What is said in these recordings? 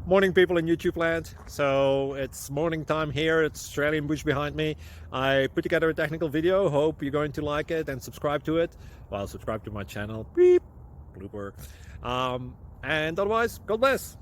Morning, people in YouTube land. So it's morning time here. It's Australian bush behind me. I put together a technical video. Hope you're going to like it and subscribe to it. Well, subscribe to my channel. Beep. Blooper. And otherwise, God bless.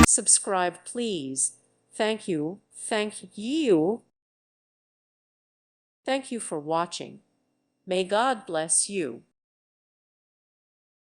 Subscribe, please. Thank you. Thank you. Thank you for watching. May God bless you.